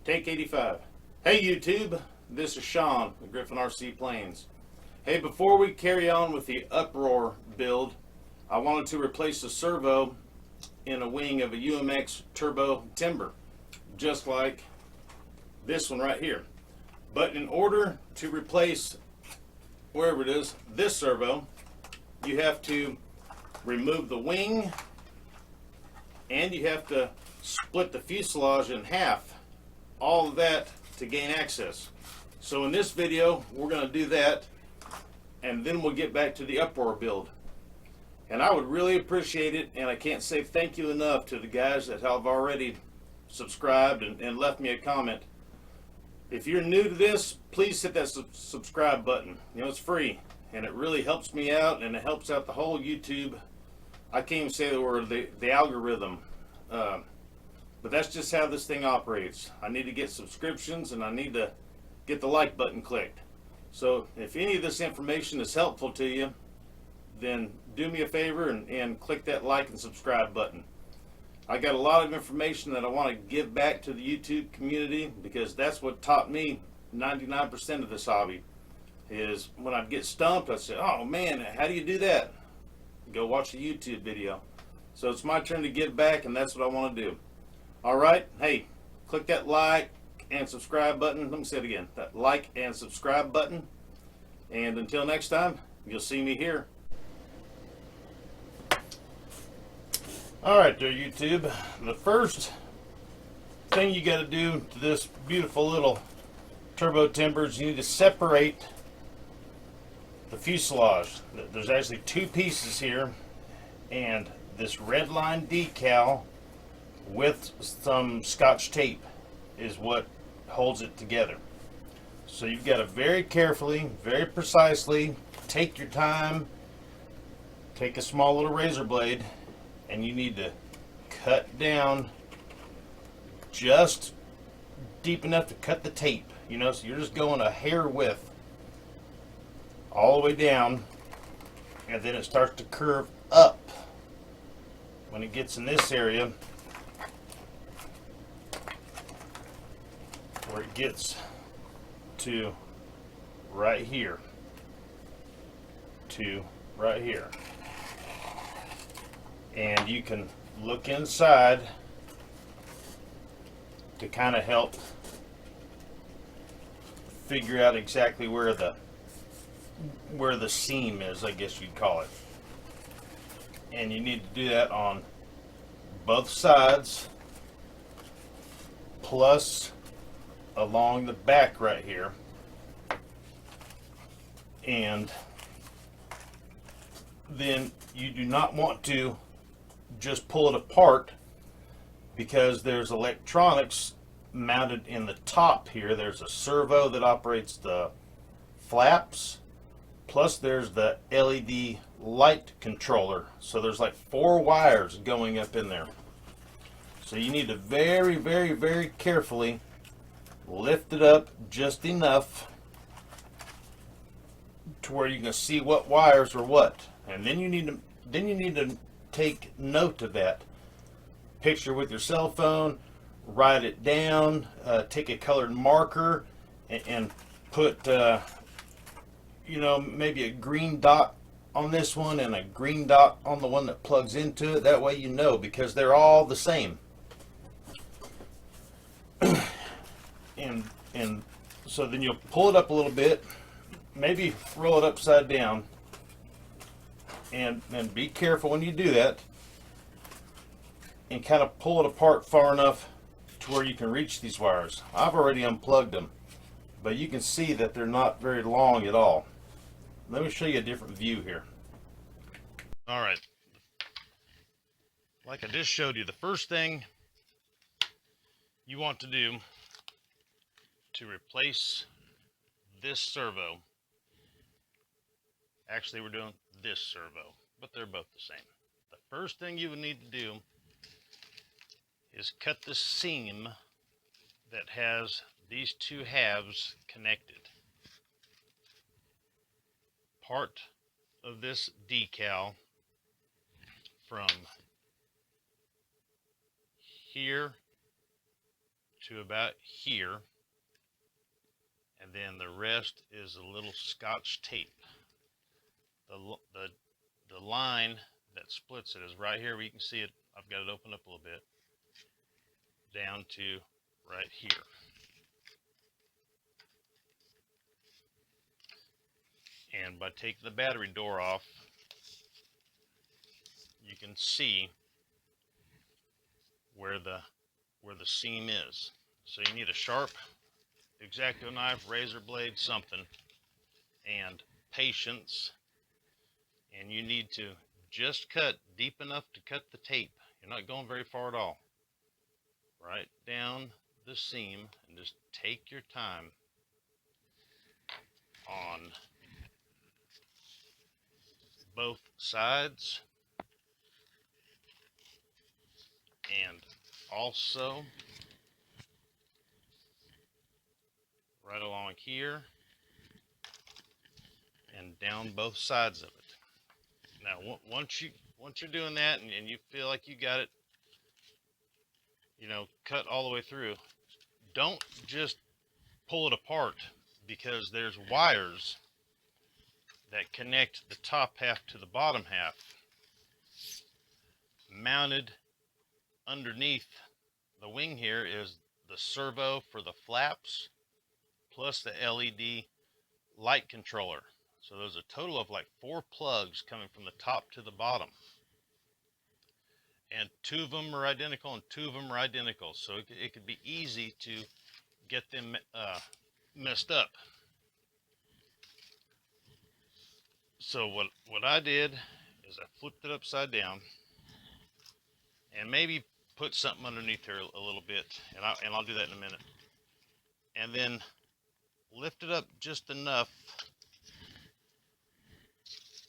Take 85. Hey YouTube, this is Sean with Griffin RC Planes. Hey, before we carry on with the Uproar build, I wanted to replace the servo in a wing of a UMX turbo timber, just like this one right here. But in order to replace, wherever it is, this servo, you have to remove the wing and you have to split the fuselage in half. All of that to gain access. So in this video, we're going to do that, and then we'll get back to the Uproar build. And I would really appreciate it, and I can't say thank you enough to the guys that have already subscribed and left me a comment. If you're new to this, please hit that subscribe button. You know, it's free, and it really helps me out, and it helps out the whole YouTube. I can't even say the word, the algorithm. But that's just how this thing operates. I need to get subscriptions and I need to get the like button clicked. So if any of this information is helpful to you, then do me a favor and click that like and subscribe button. I got a lot of information that I want to give back to the YouTube community, because that's what taught me 99% of this hobby. Is when I'd get stumped, I'd say, oh man, how do you do that? Go watch a YouTube video. So it's my turn to give back, and that's what I want to do. Alright, hey, click that like and subscribe button. Let me say it again, that like and subscribe button. And until next time, you'll see me here. Alright there, YouTube. The first thing you got to do to this beautiful little turbo timber is you need to separate the fuselage. There's actually two pieces here, and this red line decal with some scotch tape is what holds it together. So you've got to very carefully, very precisely take your time, take a small little razor blade, and you need to cut down just deep enough to cut the tape, you know, so you're just going a hair width all the way down, and then it starts to curve up. When it gets in this area where it gets to right here to right here, and you can look inside to kind of help figure out exactly where the seam is, I guess you'd call it. And you need to do that on both sides, plus along the back right here. And then you do not want to just pull it apart, because there's electronics mounted in the top here. There's a servo that operates the flaps, plus there's the LED light controller. So there's like 4 wires going up in there. So you need to very, very, very carefully lift it up just enough to where you can see what wires are what. And then you need to take note of that. Picture with your cell phone, write it down, take a colored marker and put you know, maybe a green dot on this one and a green dot on the one that plugs into it. That way you know, because they're all the same. and so then you'll pull it up a little bit, maybe roll it upside down, and be careful when you do that, and kind of pull it apart far enough to where you can reach these wires. I've already unplugged them, but you can see that they're not very long at all. Let me show you a different view here. All right, like I just showed you, the first thing you want to do to replace this servo, actually we're doing this servo, but they're both the same. The first thing you would need to do is cut the seam that has these two halves connected. Part of this decal from here to about here, and then the rest is a little Scotch tape. The line that splits it is right here where you can see it. I've got it opened up a little bit, down to right here. And by taking the battery door off, you can see where the seam is. So you need a sharp X-Acto knife, razor blade, something, and patience. And you need to just cut deep enough to cut the tape. You're not going very far at all. Right down the seam, and just take your time on both sides, and also right along here and down both sides of it. Now once you're doing that and you feel like you got it, you know, cut all the way through, don't just pull it apart, because there's wires that connect the top half to the bottom half mounted underneath the wing. Here is the servo for the flaps plus the LED light controller. So there's a total of like 4 plugs coming from the top to the bottom, and 2 of them are identical and 2 of them are identical, so it could be easy to get them messed up. So what I did is I flipped it upside down and maybe put something underneath there a little bit, and I'll do that in a minute, and then lift it up just enough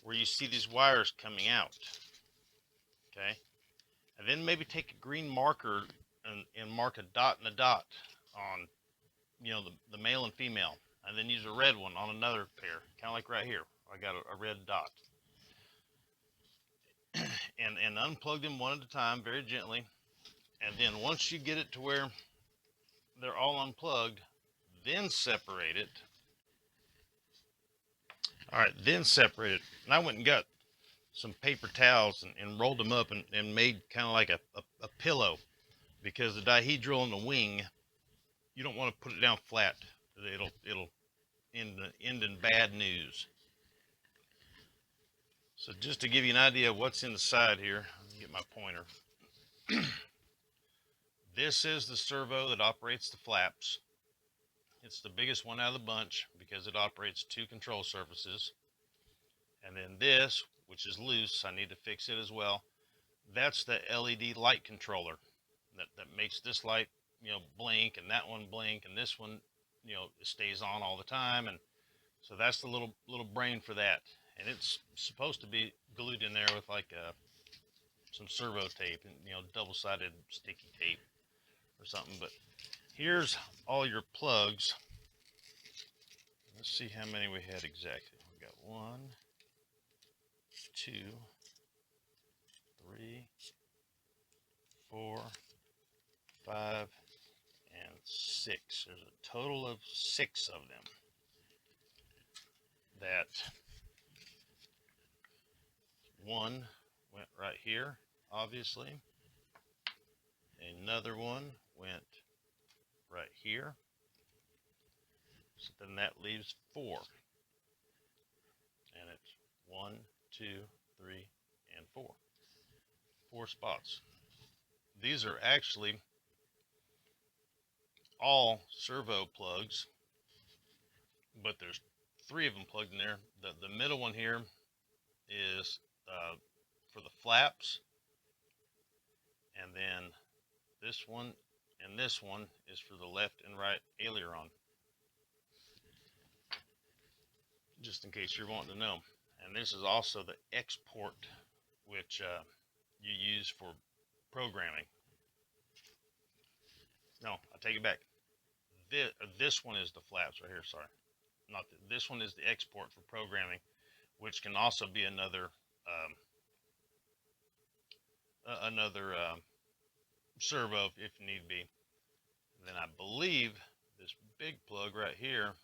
where you see these wires coming out. Okay, and then maybe take a green marker and mark a dot and a dot on, you know, the male and female, and then use a red one on another pair, kind of like right here. I got a red dot, and unplug them one at a time very gently, and then once you get it to where they're all unplugged, then separate it. All right, then separate it. And I went and got some paper towels and rolled them up and made kind of like a pillow, because the dihedral in the wing, you don't want to put it down flat. It'll end in bad news. So just to give you an idea of what's in the side here, let me get my pointer. This is the servo that operates the flaps. It's the biggest one out of the bunch because it operates 2 control surfaces. And then this, which is loose, I need to fix it as well. That's the LED light controller that makes this light, you know, blink, and that one blink, and this one, you know, stays on all the time. And so that's the little brain for that. And it's supposed to be glued in there with like some servo tape, and, you know, double-sided sticky tape or something. But here's all your plugs. Let's see how many we had exactly. We got 1, 2, 3, 4, 5, and 6. There's a total of 6 of them. That one went right here, obviously. Another one went right here. So then that leaves 4. And it's 1, 2, 3, and 4. 4 spots. These are actually all servo plugs, but there's 3 of them plugged in there. The middle one here is for the flaps, and then this one and this one is for the left and right aileron, just in case you're wanting to know. And this is also the export, which you use for programming. No, I take it back. This one is the flaps right here. Sorry, not this one is the export for programming, which can also be another servo if need be. then I believe this big plug right here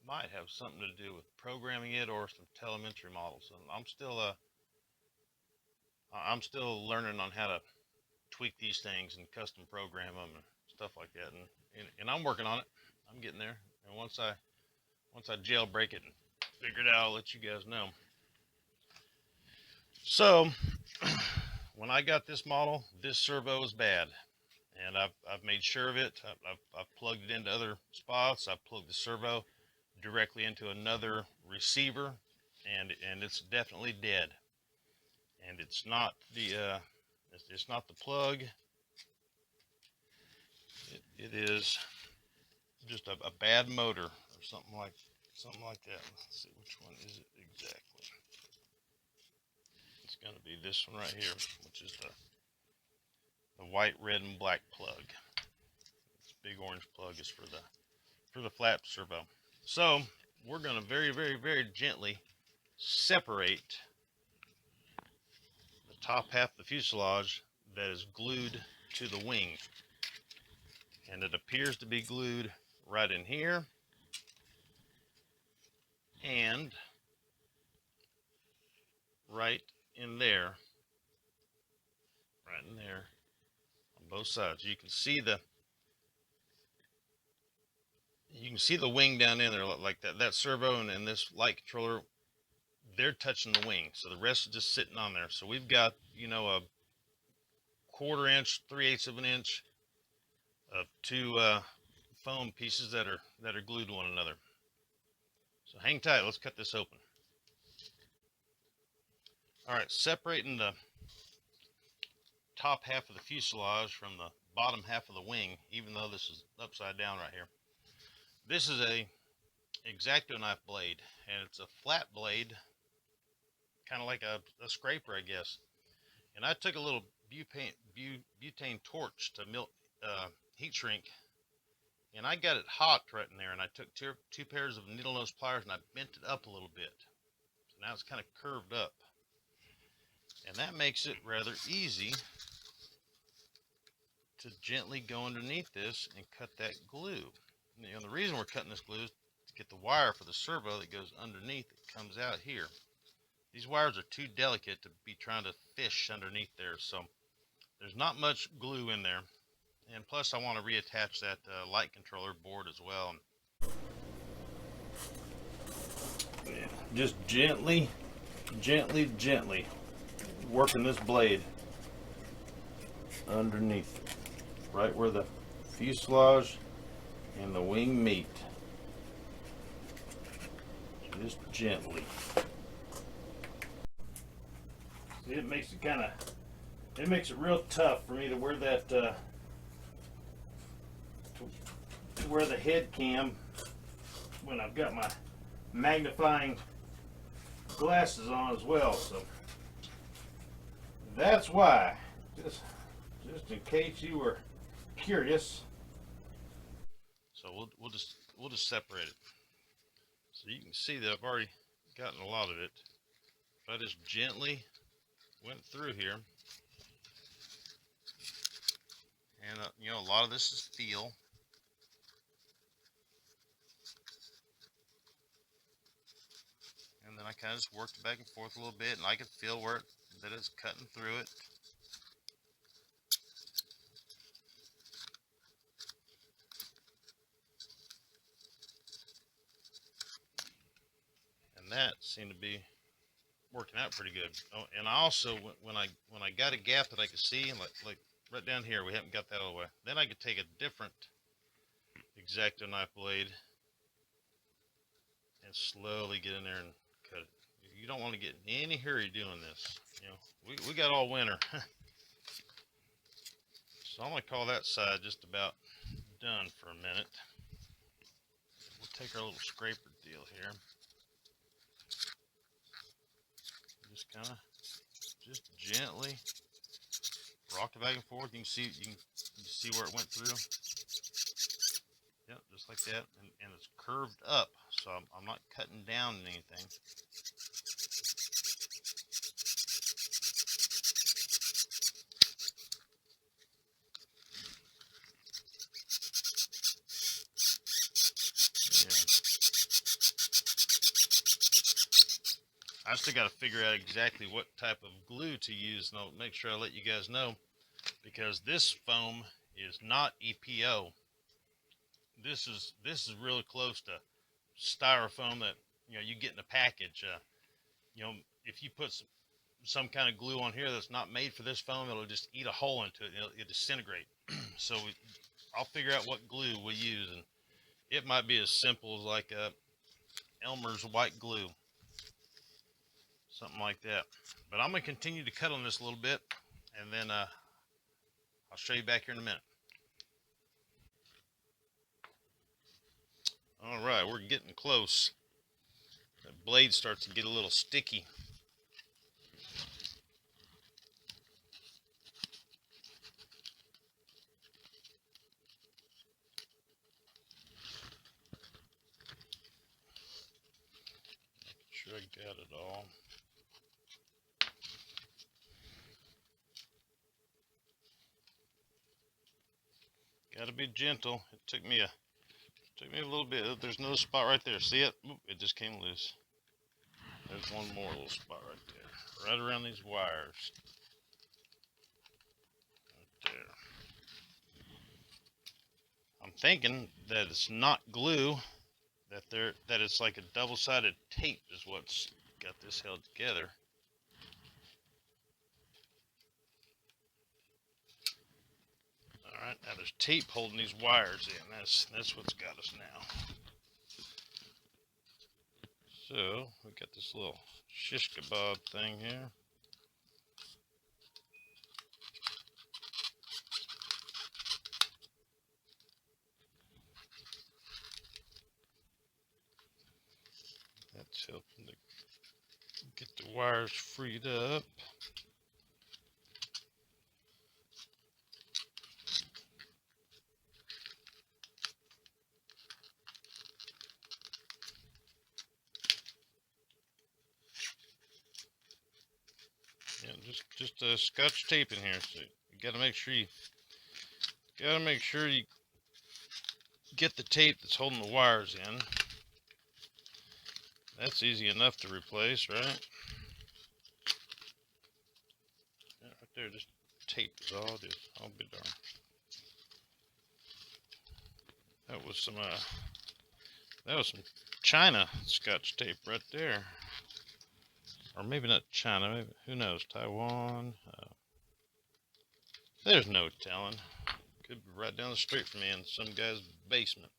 might have something to do with programming it or some telemetry models. And I'm still learning on how to tweak these things and custom program them and stuff like that. And I'm working on it. I'm getting there. And once I jailbreak it and figure it out, I'll let you guys know. So when I got this model, this servo was bad, and I've made sure of it. I've plugged it into other spots. I've plugged the servo directly into another receiver, and it's definitely dead. And it's not the plug. It is just a bad motor or something like that. Let's see, which one is it exactly? It's going to be this one right here, which is the white, red, and black plug. This big orange plug is for the flap servo. So we're going to very, very, very gently separate the top half of the fuselage that is glued to the wing, and it appears to be glued right in here and right in there, on both sides. You can see the wing down in there, like that servo and this light controller, they're touching the wing, so the rest is just sitting on there. So we've got, you know, a 1/4 inch, 3/8 of an inch of two foam pieces that are glued to one another. So hang tight, let's cut this open. All right, separating the top half of the fuselage from the bottom half of the wing, even though this is upside down right here. This is a X-Acto knife blade, and it's a flat blade, kind of like a scraper, I guess. And I took a little butane torch to heat shrink, and I got it hot right in there, and I took two pairs of needle nose pliers and I bent it up a little bit. So now it's kind of curved up, and that makes it rather easy to gently go underneath this and cut that glue. You know, the reason we're cutting this glue is to get the wire for the servo that goes underneath. It comes out here. These wires are too delicate to be trying to fish underneath there, so there's not much glue in there. And plus I want to reattach that light controller board as well. Yeah, just gently working this blade underneath, right where the fuselage and the wing meet. Just gently. See, it makes it real tough for me to wear that to wear the head cam when I've got my magnifying glasses on as well. So that's why, just in case you were curious. So we'll just separate it. So you can see that I've already gotten a lot of it. If I just gently went through here, and you know, a lot of this is feel. And then I kind of just worked it back and forth a little bit, and I could feel that it's cutting through it. And that seemed to be working out pretty good. Oh, and I also, when I got a gap that I could see, and like right down here, we haven't got that all the way. Then I could take a different X-Acto knife blade and slowly get in there and cut it. You don't want to get in any hurry doing this. You know, we got all winter. So I'm gonna call that side just about done for a minute. We'll take our little scraper deal here. Just gently rock it back and forth. You can see where it went through. Yep, just like that, and it's curved up, so I'm not cutting down anything. I still got to figure out exactly what type of glue to use, and I'll make sure I let you guys know, because this foam is not EPO. This is really close to styrofoam that you get in a package. If you put some kind of glue on here that's not made for this foam, it'll just eat a hole into it and it'll disintegrate. So I'll figure out what glue we use, and it might be as simple as like Elmer's white glue, something like that. But I'm gonna continue to cut on this a little bit, and then I'll show you back here in a minute. All right, we're getting close. The blade starts to get a little sticky. Make sure I got it all. Got to be gentle. It took me a little bit. There's another spot right there. See it? Oop, it just came loose. There's one more little spot right there, right around these wires. Right there. I'm thinking that it's not glue, that it's like a double-sided tape is what's got this held together. All right, now there's tape holding these wires in. That's what's got us now. So we got this little shish kebab thing here. That's helping to get the wires freed up. Yeah, just scotch tape in here. So you gotta make sure you get the tape that's holding the wires in. That's easy enough to replace, right? Yeah, right there, just tape is all it is. I'll be darned. That was some China scotch tape right there. Or maybe not China, maybe, who knows, Taiwan. There's no telling. Could be right down the street from me in some guy's basement.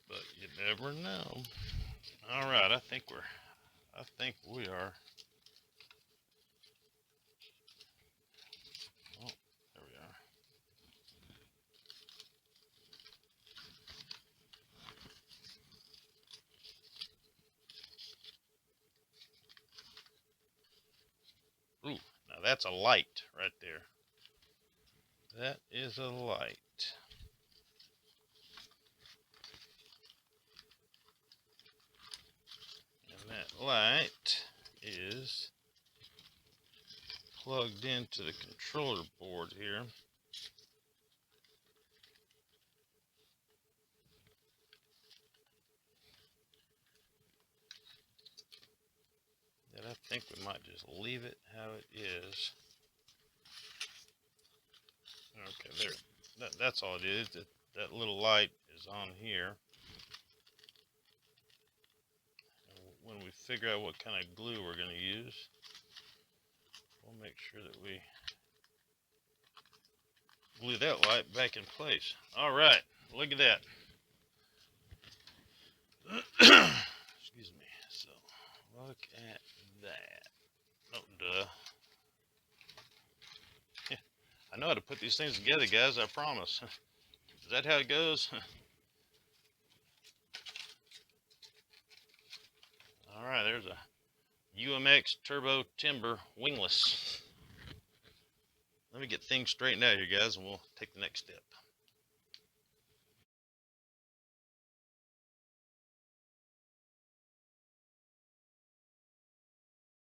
But you never know. All right, I think we are. Oh, there we are. Ooh, now that's a light right there. That is a light. And that light is plugged into the controller board here. That I think we might just leave it how it is. Okay, there. That's all it is. That little light is on here. And when we figure out what kind of glue we're going to use, we'll make sure that we glue that light back in place. All right, look at that. Excuse me. So, look at that. Oh, duh. I know how to put these things together, guys, I promise. Is that how it goes? All right, there's a UMX Turbo Timber wingless. Let me get things straightened out here, guys, and we'll take the next step.